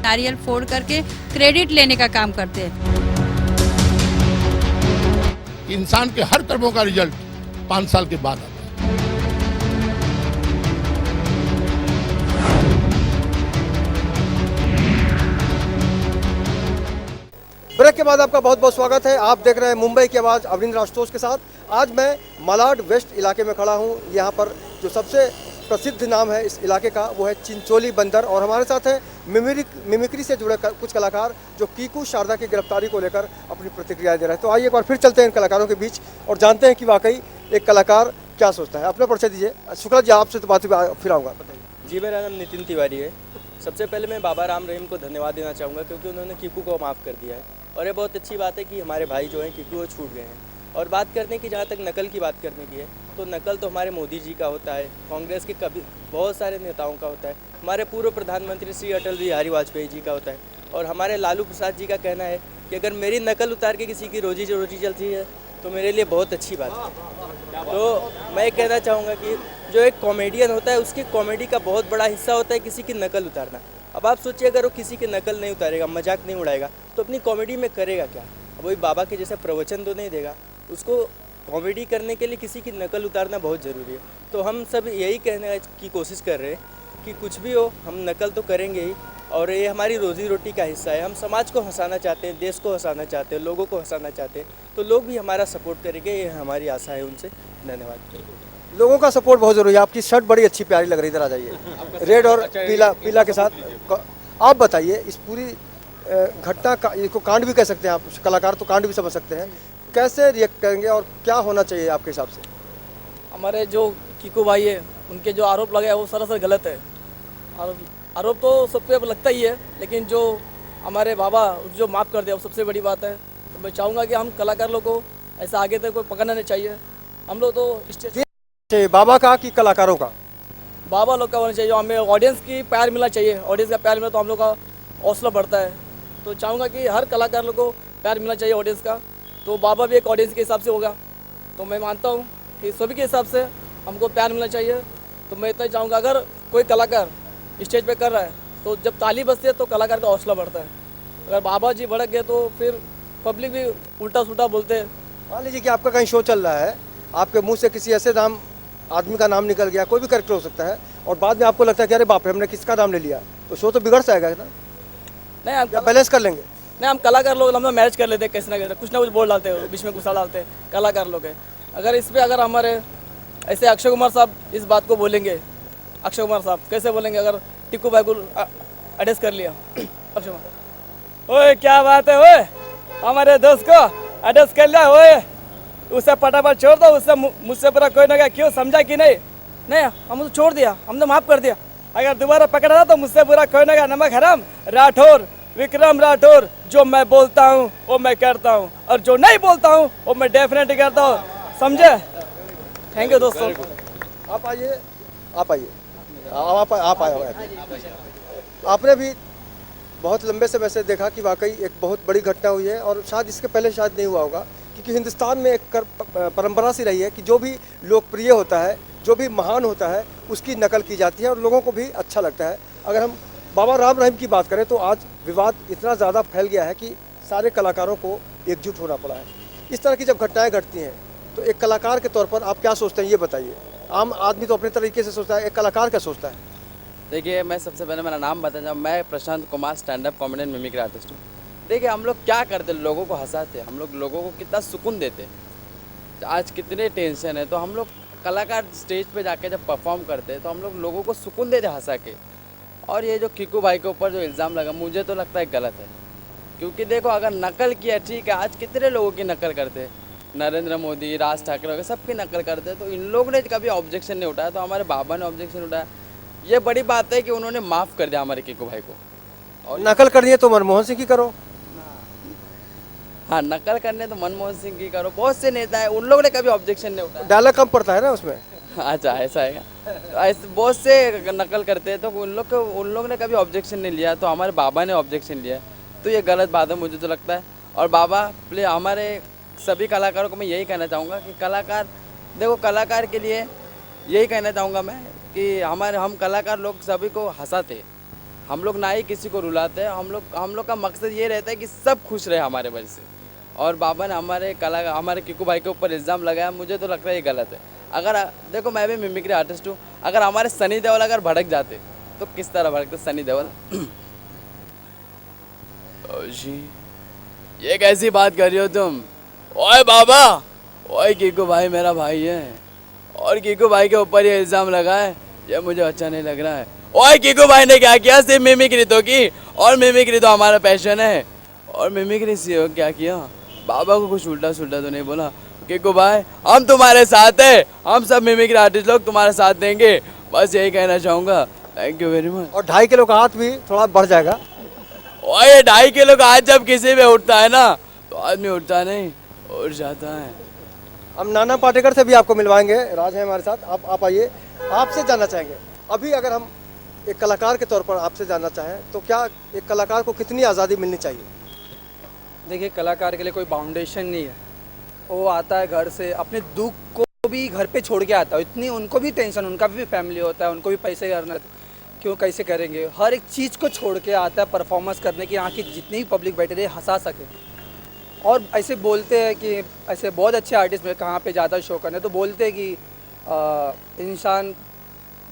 नारियल फोड़ करके क्रेडिट लेने का काम करते हैं। इंसान के हर कर्मों का रिजल्ट 5 साल के बाद आता है। ब्रेक के बाद आपका बहुत बहुत स्वागत है। आप देख रहे हैं मुंबई की आवाज़ अरविंद राजतोष के साथ। आज मैं मालाड वेस्ट इलाके में खड़ा हूं। यहाँ पर जो सबसे प्रसिद्ध नाम है इस इलाके का वो है चिंचोली बंदर, और हमारे साथ है मिमिक्री से जुड़े कुछ कलाकार जो कीकू शारदा की गिरफ्तारी को लेकर अपनी प्रतिक्रिया दे रहे हैं। तो आइए एक बार फिर चलते हैं इन कलाकारों के बीच और जानते हैं कि वाकई एक कलाकार क्या सोचता है। अपना परिचय दीजिए। शुक्ला जी, आपसे तो बात फिर आऊँगा। बताइए जी, मेरा नाम नितिन तिवारी है। सबसे पहले मैं बाबा राम रहीम को धन्यवाद देना चाहूँगा क्योंकि उन्होंने कीकू को माफ़ कर दिया है, और ये बहुत अच्छी बात है कि हमारे भाई जो हैं कीकू वो छूट गए हैं। और बात करने की, जहाँ तक नकल की बात करने की है, तो नकल तो हमारे मोदी जी का होता है, कांग्रेस के कभी बहुत सारे नेताओं का होता है, हमारे पूर्व प्रधानमंत्री श्री अटल बिहारी वाजपेयी जी का होता है, और हमारे लालू प्रसाद जी का कहना है कि अगर मेरी नकल उतार के किसी की रोजी चलती है तो मेरे लिए बहुत अच्छी बात है। तो मैं ये कहना चाहूँगा कि जो एक कॉमेडियन होता है उसकी कॉमेडी का बहुत बड़ा हिस्सा होता है किसी की नकल उतारना। अब आप सोचिए, अगर वो किसी की नकल नहीं उतारेगा, मजाक नहीं उड़ाएगा, तो अपनी कॉमेडी में करेगा क्या? अब वही बाबा के जैसे प्रवचन तो नहीं देगा। उसको कॉमेडी करने के लिए किसी की नकल उतारना बहुत ज़रूरी है। तो हम सब यही कहने की कोशिश कर रहे हैं कि कुछ भी हो, हम नकल तो करेंगे ही, और ये हमारी रोज़ी रोटी का हिस्सा है। हम समाज को हंसाना चाहते हैं, देश को हंसाना चाहते हैं, लोगों को हंसाना चाहते हैं, तो लोग भी हमारा सपोर्ट करेंगे, ये हमारी आशा है उनसे। धन्यवाद। लोगों का सपोर्ट बहुत जरूरी है। आपकी शर्ट बड़ी अच्छी प्यारी लग रही है, इधर आ जाइए। रेड और पीला के साथ। आप बताइए, इस पूरी घटना का, इसको कांड भी कह सकते हैं आप, कलाकार तो कांड भी समझ सकते हैं, कैसे रिएक्ट करेंगे और क्या होना चाहिए आपके हिसाब से? हमारे जो कीकू भाई है उनके जो आरोप लगे हैं वो सरासर गलत है। और आरोप तो सब पे लगता ही है, लेकिन जो हमारे बाबा जो माफ़ कर दिया वो सबसे बड़ी बात है। तो मैं चाहूँगा कि हम कलाकार लोग को ऐसा आगे तक कोई पकड़ना नहीं चाहिए। हम लोग तो स्टेज बाबा का कि कलाकारों का? बाबा लोग का होना चाहिए। हमें ऑडियंस की प्यार मिलना चाहिए। ऑडियंस का प्यार मिला तो हम लोग का हौसला बढ़ता है। तो चाहूँगा कि हर कलाकार लोग को प्यार मिलना चाहिए ऑडियंस का। तो बाबा भी एक ऑडियंस के हिसाब से होगा। तो मैं मानता हूँ कि सभी के हिसाब से हमको प्यार मिलना चाहिए। तो मैं इतना चाहूँगा, अगर कोई कलाकार स्टेज पे कर रहा है तो जब ताली बजती है तो कलाकार का हौसला बढ़ता है। अगर बाबा जी भड़क गए तो फिर पब्लिक भी उल्टा सुल्टा बोलते हैं। मान लीजिए कि आपका कहीं शो चल रहा है, आपके मुंह से किसी ऐसे आदमी का नाम निकल गया, कोई भी कैरेक्टर हो सकता है, और बाद में आपको लगता है कि अरे बाप रे, हमने किसका नाम ले लिया, तो शो तो बिगड़ जाएगा ना? नहीं, हम बैलेंस कर लेंगे। नहीं, हम कलाकार लोग हम लोग मैनेज कर लेते हैं, कैसे ना कैसे कुछ ना कुछ बोल डालते हैं, बीच में गुस्सा डालते हैं, कलाकार लोग हैं। अगर इस पर अगर हमारे ऐसे अक्षय कुमार साहब इस बात को बोलेंगे, अक्षय कुमार साहब कैसे बोलेंगे अगर टीकू भाई को एड्रेस कर लिया अक्षय कुमार, ओए क्या बात है, ओए हमारे दोस्त को एड्रेस कर लिया, ओए उसे फटाफट छोड़ दो, उससे मुझसे पूरा कोई ना, क्यों समझा कि नहीं? नहीं, हम तो छोड़ दिया, हमने माफ़ कर दिया। अगर दोबारा पकड़ा तो मुझसे पूरा कोई ना, नमक हराम राठौर विक्रम राठौर, जो मैं बोलता हूँ वो मैं करता हूँ, और जो नहीं बोलता हूँ वो मैं डेफिनेटली करता हूँ, समझे? थैंक यू दोस्तों। आप आइए, आप आइए, आप आए। आपने भी बहुत लंबे समय से देखा कि वाकई एक बहुत बड़ी घटना हुई है, और शायद इसके पहले शायद नहीं हुआ होगा, क्योंकि हिंदुस्तान में एक परंपरा सी रही है कि जो भी लोकप्रिय होता है, जो भी महान होता है, उसकी नकल की जाती है और लोगों को भी अच्छा लगता है। अगर हम बाबा राम रहीम की बात करें तो आज विवाद इतना ज़्यादा फैल गया है कि सारे कलाकारों को एकजुट होना पड़ा है। इस तरह की जब घटनाएं घटती हैं तो एक कलाकार के तौर पर आप क्या सोचते हैं, ये बताइए। आम आदमी तो अपने तरीके से सोचता है, एक कलाकार क्या सोचता है? देखिए, मैं सबसे पहले मेरा नाम बताना, मैं Prashant Kumar, stand up comedian, mimicry artist हूँ। देखिए, हम लोग क्या करते, लोगों को हंसाते, हम लोग लोगों को कितना सुकून देते। आज कितने टेंशन है, तो हम लोग कलाकार स्टेज पे जाके जब परफॉर्म करते हैं तो हम लोग लोगों को सुकून देते हंसा के। और ये जो कीकू भाई के ऊपर जो इल्ज़ाम लगा, मुझे तो लगता है गलत है, क्योंकि देखो, अगर नकल किया ठीक है, आज कितने लोगों की नकल करते हैं, नरेंद्र मोदी, राज ठाकरे वगैरह सबकी नकल करते हैं, तो इन लोगों ने कभी ऑब्जेक्शन नहीं उठाया, तो हमारे बाबा ने ऑब्जेक्शन उठाया। ये बड़ी बात है कि उन्होंने माफ़ कर दिया हमारे कीकू भाई को। और नकल करनी है तो मनमोहन सिंह की करो। हाँ, नकल करने तो मनमोहन सिंह की करो, बहुत से नेता है, उन लोगों ने कभी ऑब्जेक्शन नहीं उठाया। डायलॉग कम पड़ता है ना उसमें। अच्छा, ऐसा है क्या? ऐसे बहुत से नकल करते हैं तो उन लोग ने कभी ऑब्जेक्शन नहीं लिया, तो हमारे बाबा ने ऑब्जेक्शन लिया, तो ये गलत बात है मुझे तो लगता है। और बाबा प्लीज हमारे सभी कलाकारों को मैं यही कहना चाहूँगा कि कलाकार, देखो, कलाकार के लिए यही कहना चाहूँगा मैं कि हम कलाकार लोग सभी को हंसाते, हम लोग ना ही किसी को रुलाते हैं, हम लोग का मकसद ये रहता है कि सब खुश रहे हमारे वजह से। और बाबा ने हमारे किकू भाई के ऊपर इल्ज़ाम लगाया, मुझे तो लगता है ये गलत है। अगर देखो मैं भी मिमिक्री आर्टिस्ट हूँ, अगर हमारे सनी देओल अगर भड़क जाते तो किस तरह भड़कते सनी देओल। जी ये कैसी बात कर रही हो तुम? ओए बाबा, ओए किकू भाई मेरा भाई है और किकू भाई के ऊपर ये इल्ज़ाम लगा है, ये मुझे अच्छा नहीं लग रहा है। ओए किकू भाई ने क्या किया? सिर्फ मिमिक्री तो की, और मिमिक्री तो हमारा पैशन है, और मिमिक्री से क्या किया? बाबा को कुछ उल्टा सुल्टा तो नहीं बोला? किकू भाई हम तुम्हारे साथ हैं, हम सब मिमिक्री आर्टिस्ट लोग तुम्हारे साथ देंगे, बस यही कहना चाहूँगा। Thank you very much. और 2.5 किलो का हाथ भी थोड़ा बढ़ जाएगा। और ये 2.5 किलो का हाथ जब किसी पे उठता है ना तो आदमी उठता नहीं, उठ जाता है। हम नाना पाटेकर से भी आपको मिलवाएंगे, राज है हमारे साथ, आप आइए। आपसे जानना चाहेंगे, अभी अगर हम एक कलाकार के तौर पर आपसे जानना चाहें तो क्या एक कलाकार को कितनी आज़ादी मिलनी चाहिए? देखिए, कलाकार के लिए कोई बाउंडेशन नहीं है। वो आता है घर से, अपने दुख को भी घर पे छोड़ के आता है। इतनी उनको भी टेंशन, उनका भी फैमिली होता है, उनको भी पैसे करना, क्यों कैसे करेंगे, हर एक चीज़ को छोड़ के आता है परफॉर्मेंस करने की, यहाँ की जितनी भी पब्लिक बैठे रहे हंसा सके। और ऐसे बोलते हैं कि ऐसे बहुत अच्छे आर्टिस्ट में कहाँ पे ज़्यादा शो करने, तो बोलते हैं कि इंसान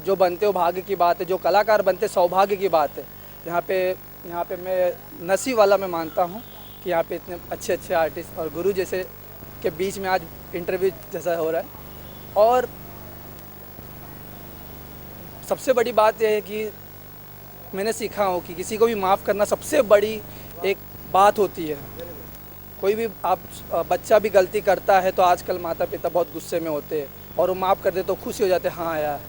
जो बनते हो भाग्य की बात है, जो कलाकार बनते सौभाग्य की बात है। यहाँ पे मैं नसीब वाला मैं मानता हूँ कि यहाँ पे इतने अच्छे अच्छे आर्टिस्ट और गुरु जैसे के बीच में आज इंटरव्यू जैसा हो रहा है। और सबसे बड़ी बात यह है कि मैंने सीखा हूँ कि किसी को भी माफ़ करना सबसे बड़ी एक बात होती है। कोई भी बच्चा भी गलती करता है तो आजकल माता पिता बहुत गुस्से में होते हैं और वो माफ़ कर दे तो खुशी हो जाते हैं, हाँ यार।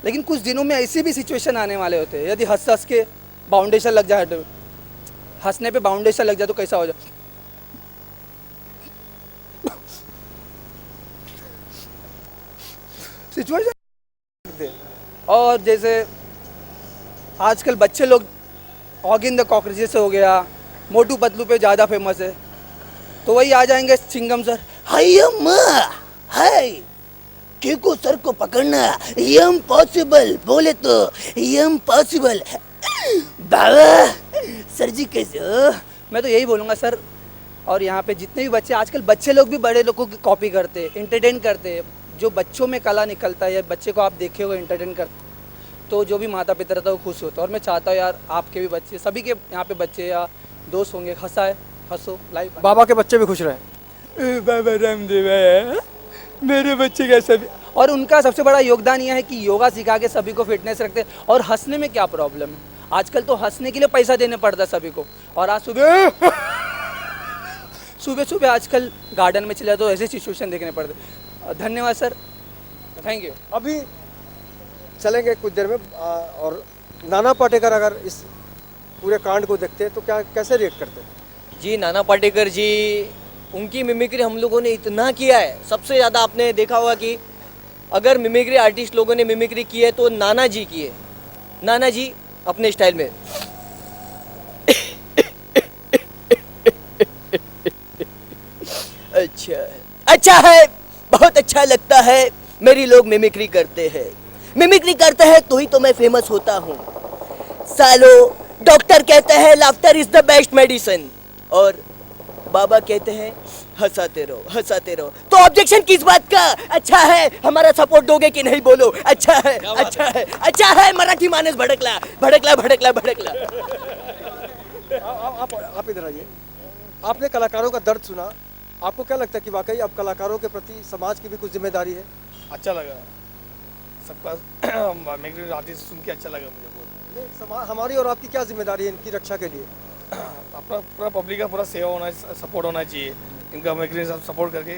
लेकिन कुछ दिनों में ऐसी भी सिचुएशन आने वाले होते हैं, यदि हंस के बाउंडेशन लग जाए, तो हंसने पे बाउंडेशन लग जाए तो कैसा हो जाए। सिचुएशन। और जैसे आजकल बच्चे लोग ऑगिन द कॉकरोचेस हो गया, मोटू पतलू पे ज़्यादा फेमस है, तो वही आ जाएंगे चिंगम सर, हाय अम्मा हाय किकू सर को पकड़ना इम्पॉसिबल, बोले तो इम्पॉसिबल। बाबा सर जी कैसे हो? मैं तो यही बोलूँगा सर। और यहाँ पे जितने भी बच्चे, आजकल बच्चे लोग भी बड़े लोगों की कॉपी करते, एंटरटेन करते। जो बच्चों में कला निकलता है या बच्चे को आप देखे हो एंटरटेन करते, तो जो भी माता पिता रहता है वो खुश होता है। और मैं चाहता हूँ यार आपके भी बच्चे, सभी के यहाँ पे बच्चे या दोस्त होंगे, हंसो लाइफ। बाबा के बच्चे भी खुश रहे। बाबा रामदेव है, मेरे बच्चे कैसे भी। और उनका सबसे बड़ा योगदान यह है कि योगा सिखा के सभी को फिटनेस रखते। और हंसने में क्या प्रॉब्लम है? आजकल तो हंसने के लिए पैसा देने पड़ता है सभी को। और आज सुबह आजकल गार्डन में चले तो ऐसे सिचुएशन देखने पड़ते। धन्यवाद सर, थैंक यू। अभी चलेंगे कुछ देर में। और नाना पाटेकर अगर इस पूरे कांड को देखते हैं तो क्या कैसे रिएक्ट करते हैं? जी, नाना पाटेकर जी, उनकी मिमिक्री हम लोगों ने इतना किया है। सबसे ज़्यादा आपने देखा होगा कि अगर मिमिक्री आर्टिस्ट लोगों ने मिमिक्री की है तो नाना जी की है। नाना जी अपने स्टाइल में अच्छा है, बहुत अच्छा लगता है। मेरी लोग मिमिक्री करते हैं, मिमिक्री करते हैं तो मैं फेमस होता हूँ। सालो डॉक्टर कहते हैं laughter is the best medicine, और बाबा कहते हैं हंसाते रहो। तो ऑब्जेक्शन किस बात का? अच्छा है, हमारा सपोर्ट दोगे कि नहीं बोलो? अच्छा है। मराठी मानस भड़कला। आप इधर आइए। आपने कलाकारों का दर्द सुना, आपको क्या लगता है कि वाकई अब कलाकारों के प्रति समाज की भी कुछ जिम्मेदारी है? अच्छा लगा सबका मिमिक्री आर्टिस्ट सुन के, अच्छा लगा मुझे बहुत। हमारी और आपकी क्या जिम्मेदारी है इनकी रक्षा के लिए? अपना पूरा पब्लिक का पूरा सेवा होना, सपोर्ट होना चाहिए, इनका मिमिक्री सब सपोर्ट करके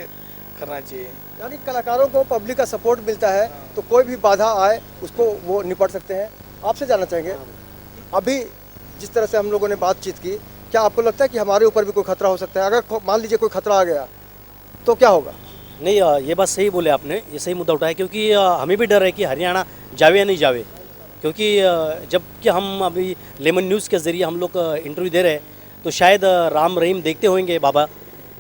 करना चाहिए। यानी कलाकारों को पब्लिक का सपोर्ट मिलता है तो कोई भी बाधा आए उसको वो निपट सकते हैं। आपसे जानना चाहेंगे, अभी जिस तरह से हम लोगों ने बातचीत की, क्या आपको लगता है कि हमारे ऊपर भी कोई खतरा हो सकता है? अगर मान लीजिए कोई खतरा आ गया तो क्या होगा? नहीं, ये बात सही बोले आपने, ये सही मुद्दा उठाया, क्योंकि हमें भी डर है कि हरियाणा जावे या नहीं जावे। क्योंकि जब कि हम अभी लेमन न्यूज़ के ज़रिए हम लोग इंटरव्यू दे रहे हैं तो शायद राम रहीम देखते होंगे बाबा,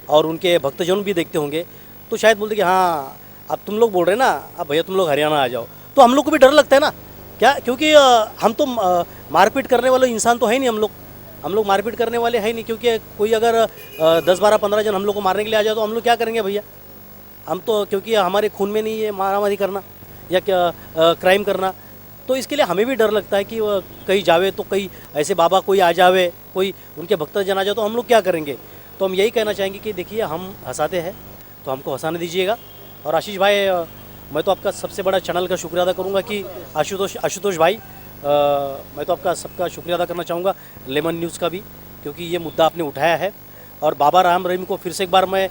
और उनके भक्तजन भी देखते होंगे, तो शायद बोलते कि हाँ अब तुम लोग बोल रहे हैं ना, अब भैया तुम लोग हरियाणा आ जाओ। तो हम लोग को भी डर लगता है ना क्या, क्योंकि हम तो मारपीट करने वाले इंसान तो है नहीं हम लोग मारपीट करने वाले है नहीं, क्योंकि कोई अगर 10-12-15 जन हम लोग को मारने के लिए आ जाए तो हम लोग क्या करेंगे भैया? हम तो, क्योंकि हमारे खून में नहीं है मारामारी करना या क्या क्राइम करना, तो इसके लिए हमें भी डर लगता है कि कहीं जावे तो कहीं ऐसे बाबा कोई आ जावे, कोई उनके भक्तजन आ जाए तो हम लोग क्या करेंगे? तो हम यही कहना चाहेंगे कि देखिए, हम हंसाते हैं तो हमको हंसाने दीजिएगा। और आशीष भाई, मैं तो आपका सबसे बड़ा चैनल का शुक्रिया अदा करूँगा कि आशुतोष भाई, मैं तो आपका सबका शुक्रिया अदा करना चाहूँगा, लेमन न्यूज़ का भी, क्योंकि ये मुद्दा आपने उठाया है। और बाबा राम रहीम को फिर से एक बार मैं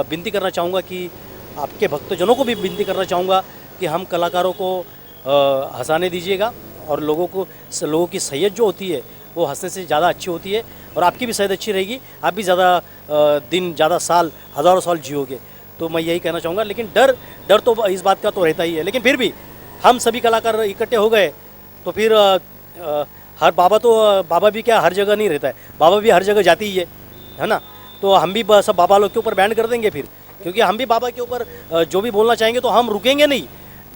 विनती करना चाहूँगा कि आपके भक्तजनों को भी विनती करना चाहूँगा कि हम कलाकारों को हंसाने दीजिएगा, और लोगों की सैयद जो होती है वो हंसने से ज़्यादा अच्छी होती है, और आपकी भी सैयद अच्छी रहेगी, आप भी ज़्यादा दिन, ज़्यादा साल, हज़ारों साल जियोगे। तो मैं यही कहना चाहूँगा। लेकिन डर तो इस बात का तो रहता ही है, लेकिन फिर भी हम सभी कलाकार इकट्ठे हो गए तो फिर बाबा भी क्या हर जगह नहीं रहता है, बाबा भी हर जगह जाती ही है ना? तो हम भी सब बाबा लोग के ऊपर बैंड कर देंगे फिर, क्योंकि हम भी बाबा के ऊपर जो भी बोलना चाहेंगे तो हम रुकेंगे नहीं।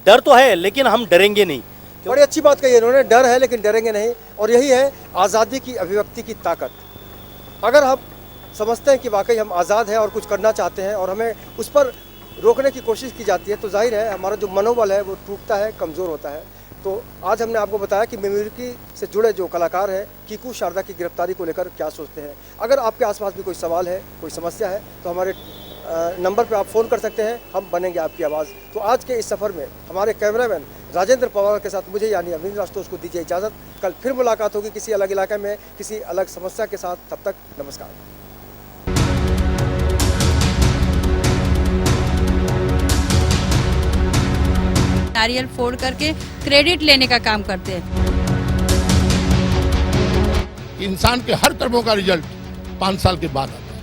डर तो है लेकिन हम डरेंगे नहीं। बड़ी अच्छी बात कही इन्होंने, डर है लेकिन डरेंगे नहीं, और यही है आज़ादी की अभिव्यक्ति की ताकत। अगर हम समझते हैं कि वाकई हम आज़ाद हैं और कुछ करना चाहते हैं और हमें उस पर रोकने की कोशिश की जाती है, तो जाहिर है हमारा जो मनोबल है वो टूटता है, कमज़ोर होता है। तो आज हमने आपको बताया कि मिमिक्री से जुड़े जो कलाकार हैं, कीकू शारदा की गिरफ्तारी को लेकर क्या सोचते हैं। अगर आपके आसपास भी कोई सवाल है, कोई समस्या है, तो हमारे नंबर पे आप फ़ोन कर सकते हैं, हम बनेंगे आपकी आवाज़। तो आज के इस सफ़र में हमारे कैमरामैन राजेंद्र पवार के साथ मुझे यानी अरविंद राजतोष को दीजिए इजाज़त। कल फिर मुलाकात होगी किसी अलग इलाके में, किसी अलग समस्या के साथ। तब तक नमस्कार। नारियल फोड़ करके क्रेडिट लेने का काम करते हैं। इंसान के हर कर्मों का रिजल्ट 5 साल के बाद आता है।